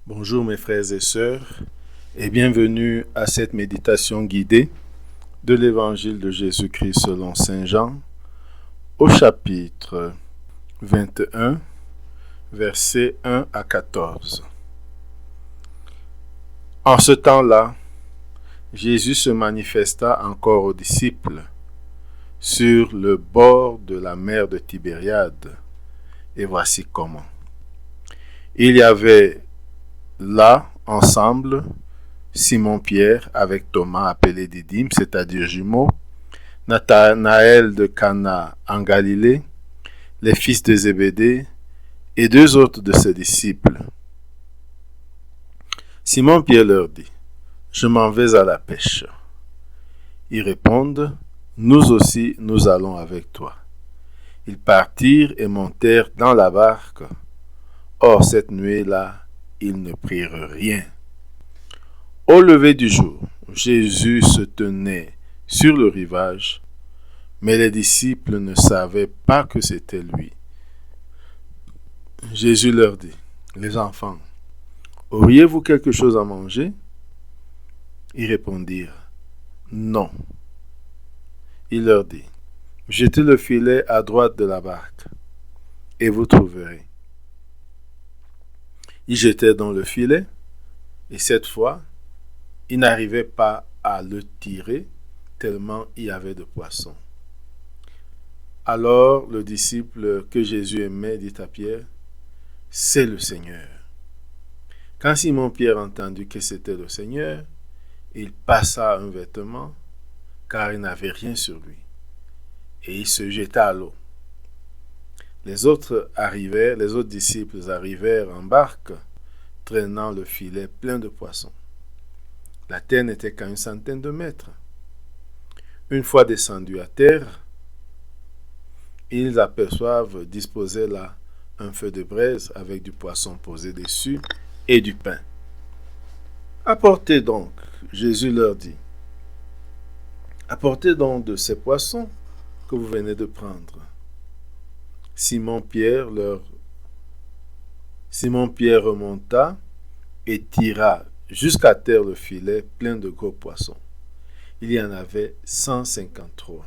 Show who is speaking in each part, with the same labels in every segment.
Speaker 1: Bonjour mes frères et sœurs et bienvenue à cette méditation guidée de l'Évangile de Jésus-Christ selon Saint Jean au chapitre 21, versets 1 à 14. En ce temps-là, Jésus se manifesta encore aux disciples sur le bord de la mer de Tibériade. Et voici comment. Il y avait là, ensemble, Simon-Pierre avec Thomas appelé Didyme, c'est-à-dire jumeaux, Nathanaël de Cana en Galilée, les fils de Zébédée et deux autres de ses disciples. Simon-Pierre leur dit, « Je m'en vais à la pêche. » Ils répondent, « Nous aussi, nous allons avec toi. » Ils partirent et montèrent dans la barque. Or, cette nuit-là, ils ne prirent rien. Au lever du jour, Jésus se tenait sur le rivage, mais les disciples ne savaient pas que c'était lui. Jésus leur dit, « Les enfants, auriez-vous quelque chose à manger ?» Ils répondirent, « Non. » Il leur dit, « Jetez le filet à droite de la barque, et vous trouverez. » Ils jetèrent dans le filet, et cette fois, ils n'arrivaient pas à le tirer, tellement il y avait de poissons. Alors le disciple que Jésus aimait dit à Pierre, « C'est le Seigneur. » Quand Simon-Pierre entendit que c'était le Seigneur, il passa un vêtement, car il n'avait rien sur lui, et il se jeta à l'eau. Les autres disciples arrivèrent en barque, traînant le filet plein de poissons. La terre n'était qu'à 100 de mètres. Une fois descendus à terre, ils aperçoivent disposé là un feu de braise avec du poisson posé dessus et du pain. Apportez donc, Jésus leur dit, apportez donc de ces poissons que vous venez de prendre. Simon-Pierre remonta et tira jusqu'à terre le filet plein de gros poissons. Il y en avait 153.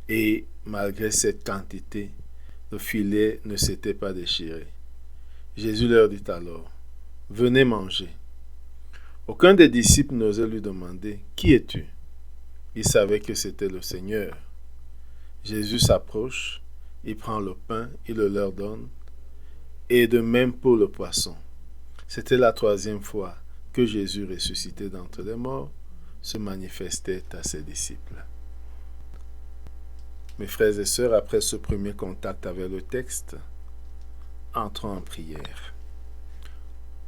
Speaker 1: Et malgré cette quantité, le filet ne s'était pas déchiré. Jésus leur dit alors, « Venez manger. » Aucun des disciples n'osait lui demander, « Qui es-tu » Il savait que c'était le Seigneur. Jésus s'approche, il prend le pain, il le leur donne, et de même pour le poisson. C'était la 3e fois que Jésus, ressuscité d'entre les morts, se manifestait à ses disciples. Mes frères et sœurs, après ce premier contact avec le texte, entrons en prière.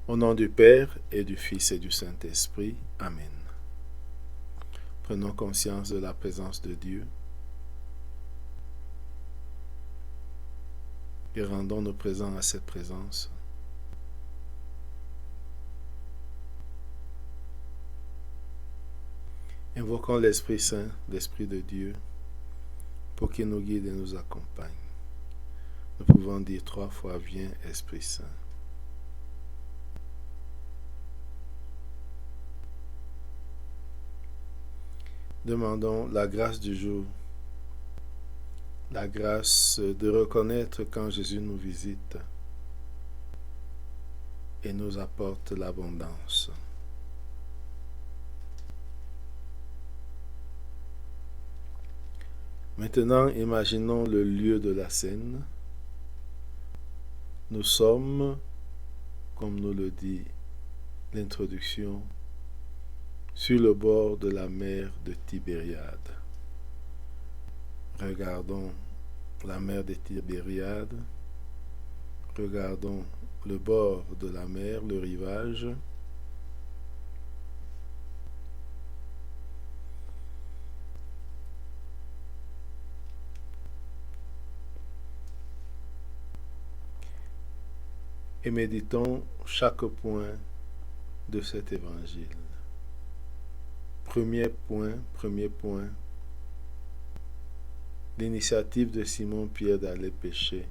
Speaker 1: Au nom du Père et du Fils et du Saint-Esprit. Amen. Prenons conscience de la présence de Dieu et rendons-nous présents à cette présence. Invoquons l'Esprit Saint, l'Esprit de Dieu, pour qu'il nous guide et nous accompagne. Nous pouvons dire 3 fois, viens Esprit Saint. Demandons la grâce du jour, la grâce de reconnaître quand Jésus nous visite et nous apporte l'abondance. Maintenant, imaginons le lieu de la scène. Nous sommes, comme nous le dit l'introduction, sur le bord de la mer de Tibériade. Regardons la mer de Tibériade, regardons le bord de la mer, le rivage. Et méditons chaque point de cet évangile. Premier point, l'initiative de Simon-Pierre d'aller pêcher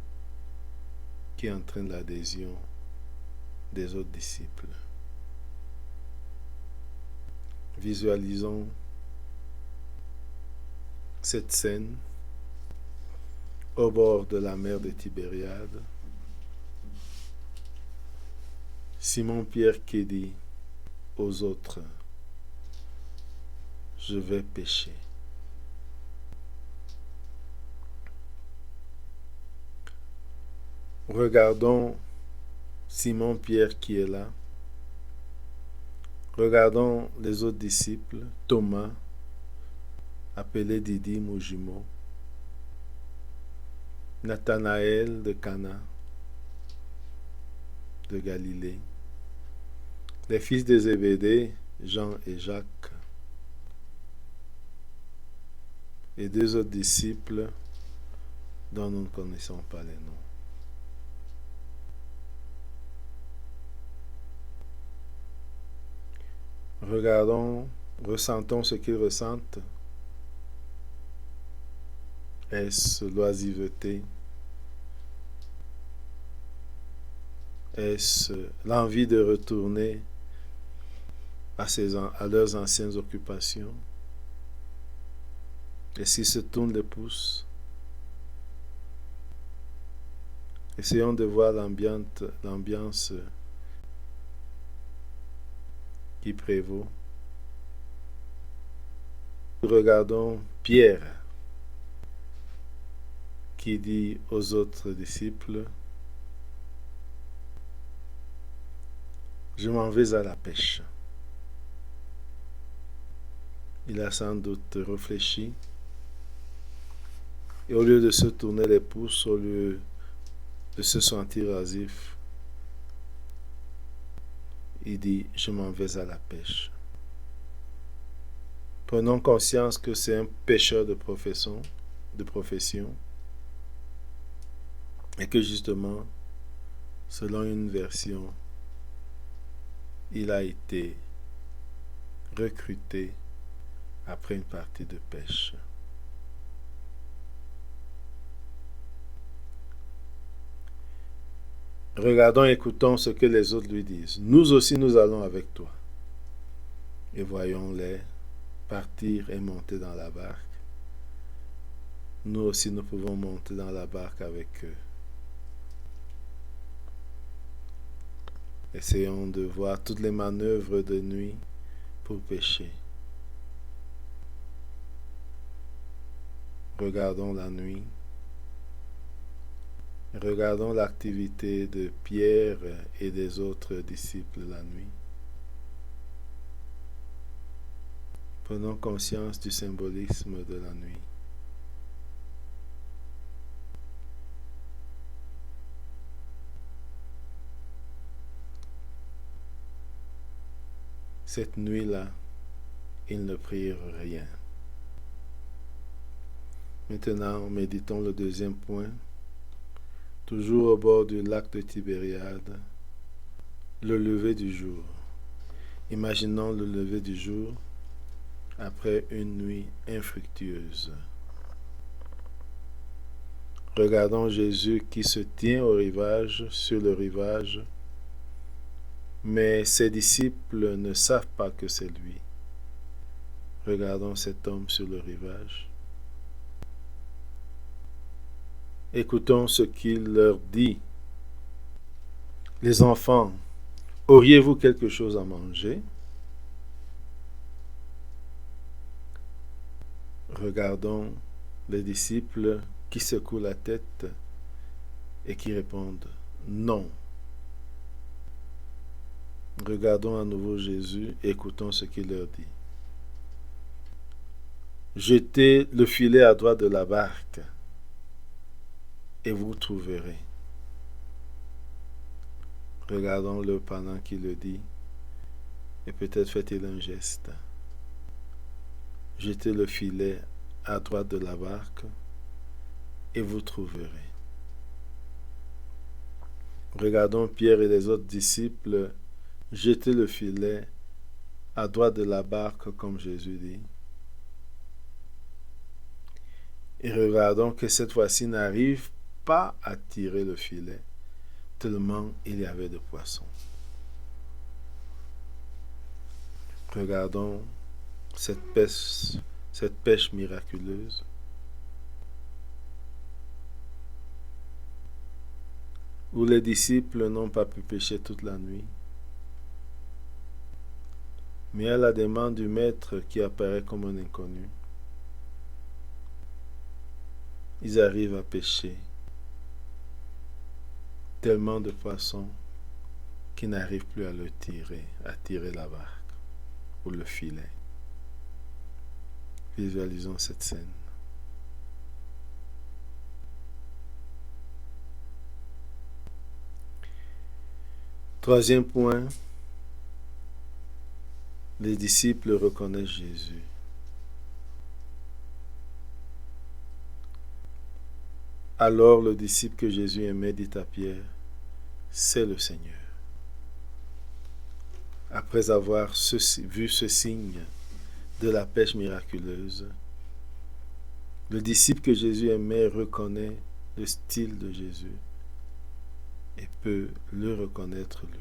Speaker 1: qui entraîne l'adhésion des autres disciples. Visualisons cette scène au bord de la mer de Tibériade. Simon-Pierre qui dit aux autres, je vais pêcher. Regardons Simon-Pierre qui est là. Regardons les autres disciples, Thomas, appelé Didyme ou jumeau, Nathanaël de Cana, de Galilée, les fils de Zébédée, Jean et Jacques, et deux autres disciples dont nous ne connaissons pas les noms. Regardons, ressentons ce qu'ils ressentent. Est-ce l'oisiveté? Est-ce l'envie de retourner à leurs anciennes occupations? Et s'ils se tournent les pouces? Essayons de voir l'ambiance qui prévaut. Regardons Pierre qui dit aux autres disciples, je m'en vais à la pêche. Il a sans doute réfléchi et au lieu de se tourner les pouces, au lieu de se sentir oisif, il dit, je m'en vais à la pêche. Prenons conscience que c'est un pêcheur de profession, et que justement, selon une version, il a été recruté après une partie de pêche. Regardons et écoutons ce que les autres lui disent. Nous aussi, nous allons avec toi. Et voyons-les partir et monter dans la barque. Nous aussi, nous pouvons monter dans la barque avec eux. Essayons de voir toutes les manœuvres de nuit pour pêcher. Regardons la nuit. Regardons l'activité de Pierre et des autres disciples la nuit. Prenons conscience du symbolisme de la nuit. Cette nuit-là, ils ne prirent rien. Maintenant, méditons le deuxième point. Toujours au bord du lac de Tibériade, le lever du jour. Imaginons le lever du jour après une nuit infructueuse. Regardons Jésus qui se tient au rivage, sur le rivage, mais ses disciples ne savent pas que c'est lui. Regardons cet homme sur le rivage. Écoutons ce qu'il leur dit. Les enfants, auriez-vous quelque chose à manger? Regardons les disciples qui secouent la tête et qui répondent non. Regardons à nouveau Jésus et écoutons ce qu'il leur dit. Jetez le filet à droite de la barque et vous trouverez. Regardons-le pendant qu'il le dit et peut-être fait-il un geste. Jetez le filet à droite de la barque et vous trouverez. Regardons Pierre et les autres disciples jeter le filet à droite de la barque comme Jésus dit. Et regardons que cette fois-ci n'arrive pas à tirer le filet, tellement il y avait de poissons. Regardons cette pêche miraculeuse. Où les disciples n'ont pas pu pêcher toute la nuit. Mais à la demande du maître qui apparaît comme un inconnu, ils arrivent à pêcher tellement de poissons qu'ils n'arrivent plus à tirer la barque ou le filet. Visualisons cette scène. Troisième point, les disciples reconnaissent Jésus. Alors le disciple que Jésus aimait dit à Pierre, c'est le Seigneur. Après avoir vu ce signe de la pêche miraculeuse, le disciple que Jésus aimait reconnaît le style de Jésus et peut le reconnaître lui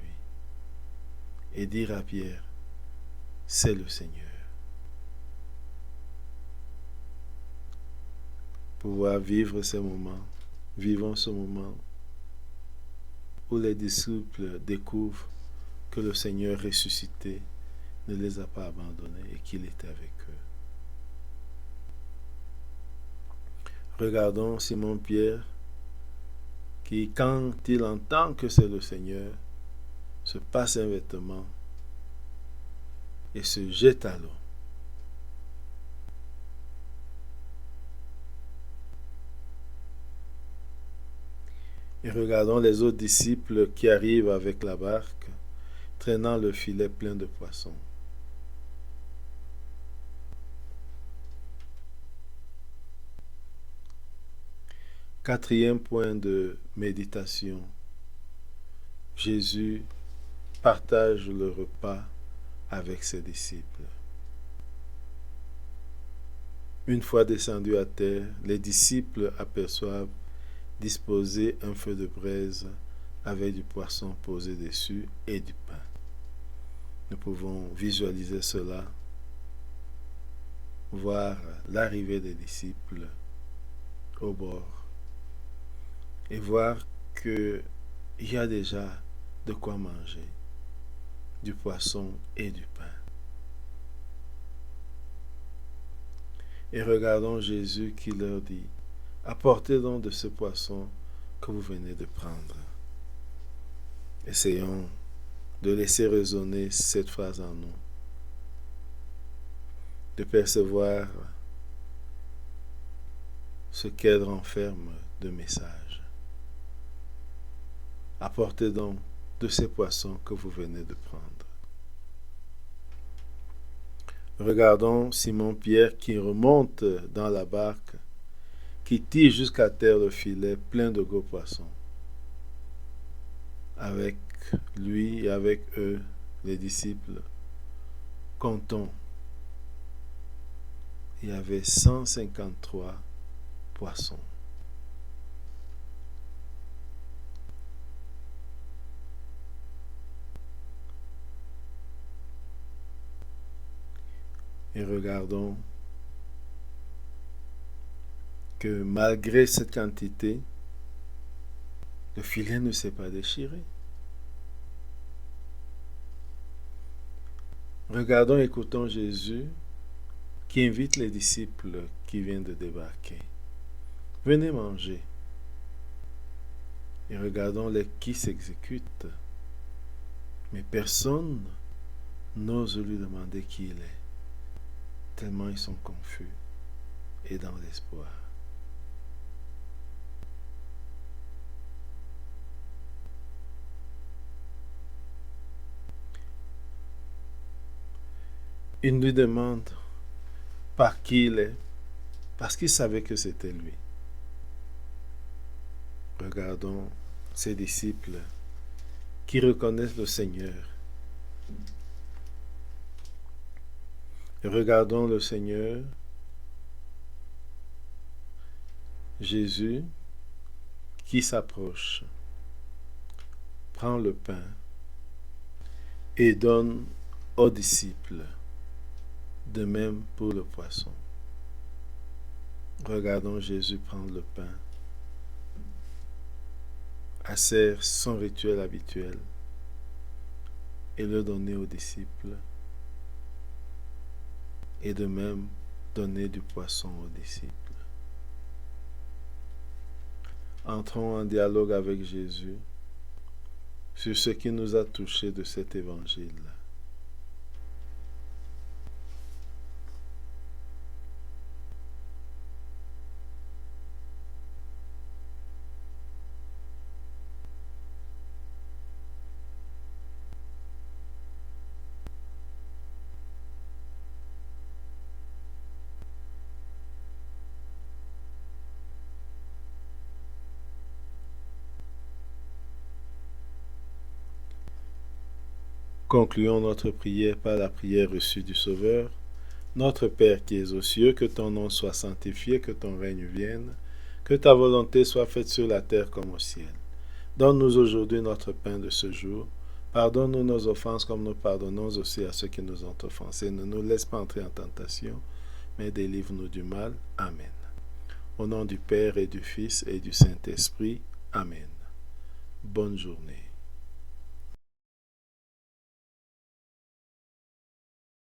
Speaker 1: et dire à Pierre, c'est le Seigneur. Pouvoir vivre ces moments, vivons ce moment où les disciples découvrent que le Seigneur ressuscité ne les a pas abandonnés et qu'il était avec eux. Regardons Simon-Pierre qui, quand il entend que c'est le Seigneur, se passe un vêtement et se jette à l'eau. Et regardons les autres disciples qui arrivent avec la barque, traînant le filet plein de poissons. Quatrième point de méditation. Jésus partage le repas avec ses disciples. Une fois descendus à terre, les disciples aperçoivent disposer un feu de braise avec du poisson posé dessus et du pain. Nous pouvons visualiser cela, voir l'arrivée des disciples au bord et voir qu'il y a déjà de quoi manger, du poisson et du pain. Et regardons Jésus qui leur dit, apportez donc de ce poisson que vous venez de prendre. Essayons de laisser résonner cette phrase en nous, de percevoir ce qu'elle renferme de message. Apportez donc de ces poissons que vous venez de prendre. Regardons Simon-Pierre qui remonte dans la barque, qui tire jusqu'à terre le filet plein de gros poissons. Avec lui et avec eux, les disciples, comptons, il y avait 153 poissons. Et regardons que malgré cette quantité, le filet ne s'est pas déchiré. Regardons et écoutons Jésus qui invite les disciples qui viennent de débarquer. Venez manger. Et regardons les qui s'exécutent. Mais personne n'ose lui demander qui il est, tellement ils sont confus et dans l'espoir. Il lui demande par qui il est, parce qu'il savait que c'était lui. Regardons ses disciples qui reconnaissent le Seigneur. Et regardons le Seigneur, Jésus, qui s'approche, prend le pain et donne aux disciples De même pour le poisson. Regardons Jésus prendre le pain, faire son rituel habituel et le donner aux disciples, et de même donner du poisson aux disciples. Entrons en dialogue avec Jésus sur ce qui nous a touchés de cet évangile. Concluons notre prière par la prière reçue du Sauveur. Notre Père qui es aux cieux, que ton nom soit sanctifié, que ton règne vienne, que ta volonté soit faite sur la terre comme au ciel. Donne-nous aujourd'hui notre pain de ce jour. Pardonne-nous nos offenses comme nous pardonnons aussi à ceux qui nous ont offensés. Ne nous laisse pas entrer en tentation, mais délivre-nous du mal. Amen. Au nom du Père et du Fils et du Saint-Esprit. Amen. Bonne journée.